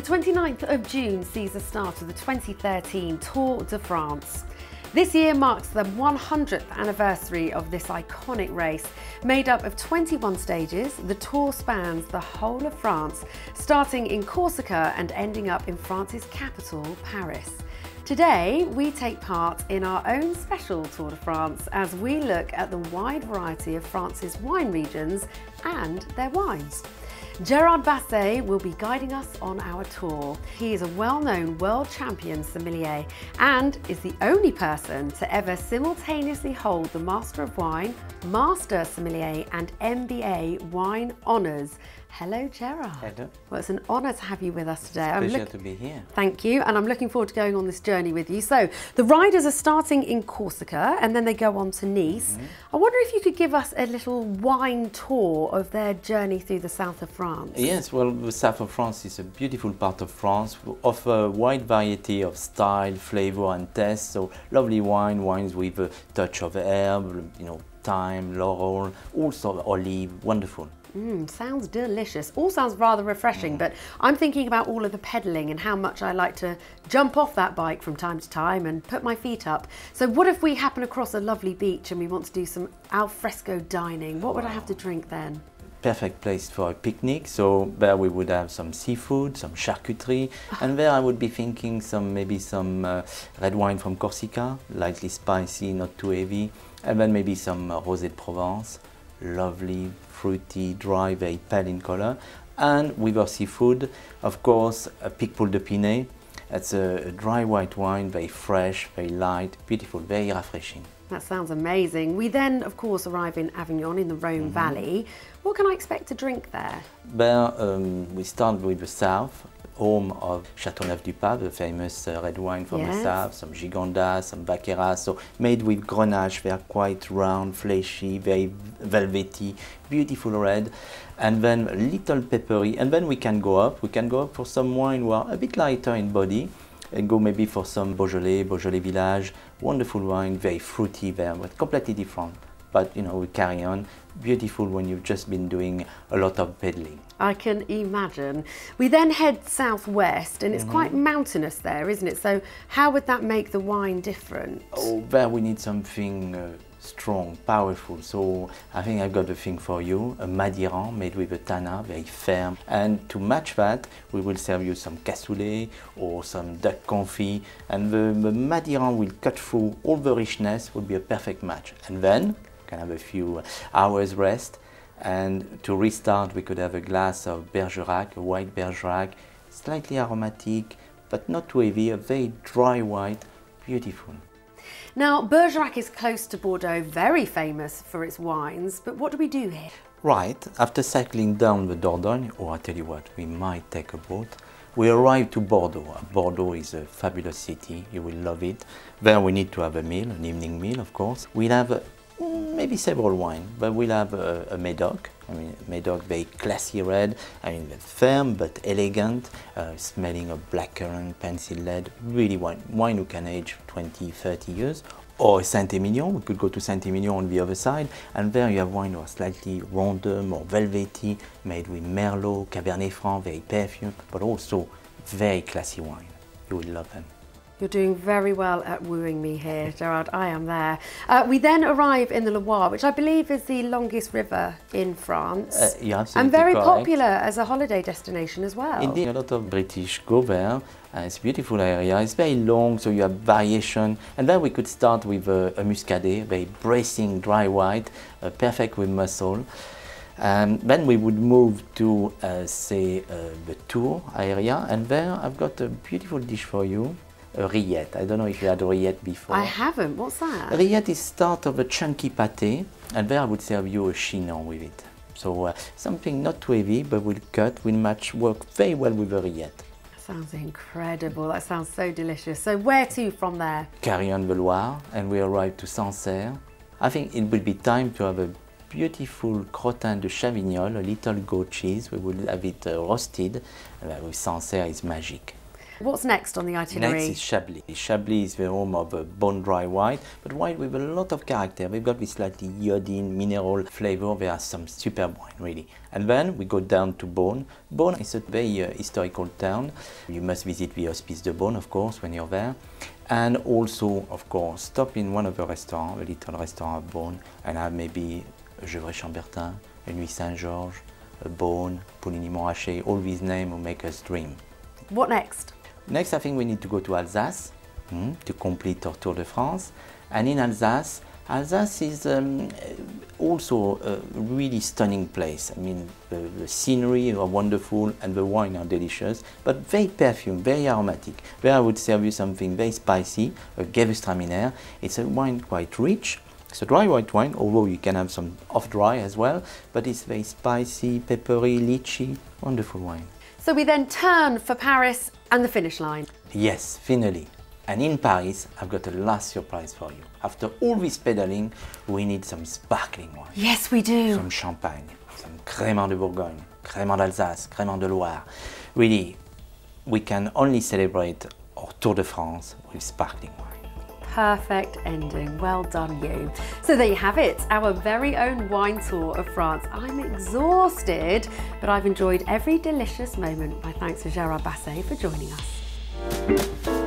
29th of June sees the start of the 2013 Tour de France. This year marks the 100th anniversary of this iconic race. Made up of 21 stages, the Tour spans the whole of France, starting in Corsica and ending up in France's capital, Paris. Today, we take part in our own special Tour de France as we look at the wide variety of France's wine regions and their wines. Gerard Basset will be guiding us on our tour. He is a well-known world champion sommelier and is the only person to ever simultaneously hold the Master of Wine, Master Sommelier and MBA wine honours. Hello, Gerard. Hello. Well, it's an honour to have you with us today. It's a pleasure to be here. Thank you, and I'm looking forward to going on this journey with you. So, the riders are starting in Corsica and then they go on to Nice. I wonder if you could give us a little wine tour of their journey through the south of France. Yes, well, the south of France is a beautiful part of France, offers a wide variety of style, flavour and taste. So, lovely wines with a touch of herb, thyme, laurel, also olive, wonderful. Sounds delicious. All sounds rather refreshing, but I'm thinking about all of the pedalling and how much I like to jump off that bike from time to time and put my feet up. So what if we happen across a lovely beach and we want to do some al fresco dining? What would I have to drink then? Perfect place for a picnic. So there we would have some seafood, some charcuterie, and there I would be thinking maybe some red wine from Corsica, lightly spicy, not too heavy, and then maybe some Rosé de Provence, lovely, fruity, dry, very pale in color, and with our seafood, of course, a Picpoul de Pinet. It's a dry white wine, very fresh, very light, beautiful, very refreshing. That sounds amazing. We then, of course, arrive in Avignon in the Rhone Valley. What can I expect to drink there? There, we start with the south, home of Châteauneuf-du-Pape, the famous red wine from the south, some Gigondas, some Bergerac, so made with Grenache. They are quite round, fleshy, very velvety, beautiful red, and then a little peppery, and then we can go up for some wine who are a bit lighter in body, and go maybe for some Beaujolais Village, wonderful wine, very fruity there, but completely different. But we carry on, beautiful when you've just been doing a lot of pedaling. I can imagine. We then head southwest and it's quite mountainous there, isn't it? So how would that make the wine different? Oh, there we need something strong, powerful. So I think I've got the thing for you, a Madiran made with a Tannat, very firm. And to match that, we will serve you some cassoulet or some duck confit. And the Madiran will cut through all the richness, will be a perfect match. And then can have a few hours rest, and to restart we could have a glass of Bergerac, a white Bergerac, slightly aromatic but not too heavy, a very dry white, beautiful. Now Bergerac is close to Bordeaux, very famous for its wines, but what do we do here? Right, after cycling down the Dordogne, I tell you what, we might take a boat. We arrive to Bordeaux. Bordeaux is a fabulous city, you will love it. There we need to have a meal, an evening meal of course. We'll have maybe several wines, but we'll have a Médoc. Médoc, very classy red, firm but elegant, smelling of blackcurrant, pencil lead, really wine who can age 20, 30 years. Or Saint-Emilion, we could go to Saint-Emilion on the other side, and there you have wine who are slightly ronder, more velvety, made with Merlot, Cabernet Franc, very perfumed, but also very classy wine. You will love them. You're doing very well at wooing me here, Gerard. I am there. We then arrive in the Loire, which I believe is the longest river in France. You're absolutely and very correct. popular as a holiday destination as well. Indeed, a lot of British go there. It's a beautiful area. It's very long, so you have variation. And then we could start with a Muscadet, very bracing, dry white, perfect with muscle. Then we would move to, the Tour area, and there I've got a beautiful dish for you. A rillette. I don't know if you had a rillette before. I haven't. What's that? A rillette is start of a chunky pâté, and there I would serve you a chinon with it. So something not too heavy, but will work very well with a rillette. That sounds incredible. That sounds so delicious. So where to from there? Carry on the Loire, and we arrive to Sancerre. I think it will be time to have a beautiful crottin de Chavignol, a little goat cheese. We will have it roasted, with Sancerre is magic. What's next on the itinerary? Next is Chablis. Chablis is the home of a bone-dry white, but white with a lot of character. We've got this slightly iodine, mineral flavor. There are some superb wine, really. And then we go down to Beaune. Beaune is a very historical town. You must visit the Hospice de Beaune, of course, when you're there. And also, of course, stop in one of the restaurants, a little restaurant of Beaune, and have maybe a Gevrey-Chambertin, a Nuit Saint-Georges, a Beaune, Pouligny-Montrachet. All these names will make us dream. What next? Next, I think we need to go to Alsace to complete our Tour de France. And in Alsace, Alsace is also a really stunning place. I mean, the scenery are wonderful and the wine are delicious, but very perfumed, very aromatic. There I would serve you something very spicy, a Gewürztraminer. It's a wine quite rich. It's a dry white wine, although you can have some off-dry as well, but it's very spicy, peppery, lychee, wonderful wine. So we then turn for Paris and the finish line. Yes, finally. And in Paris, I've got a last surprise for you. After all this pedaling, we need some sparkling wine. Yes, we do. Some champagne, some Crémant de Bourgogne, Crémant d'Alsace, Crémant de Loire. Really, we can only celebrate our Tour de France with sparkling wine. Perfect ending. Well done, you. So there you have it, our very own wine tour of France. I'm exhausted, but I've enjoyed every delicious moment. My thanks to Gerard Basset for joining us.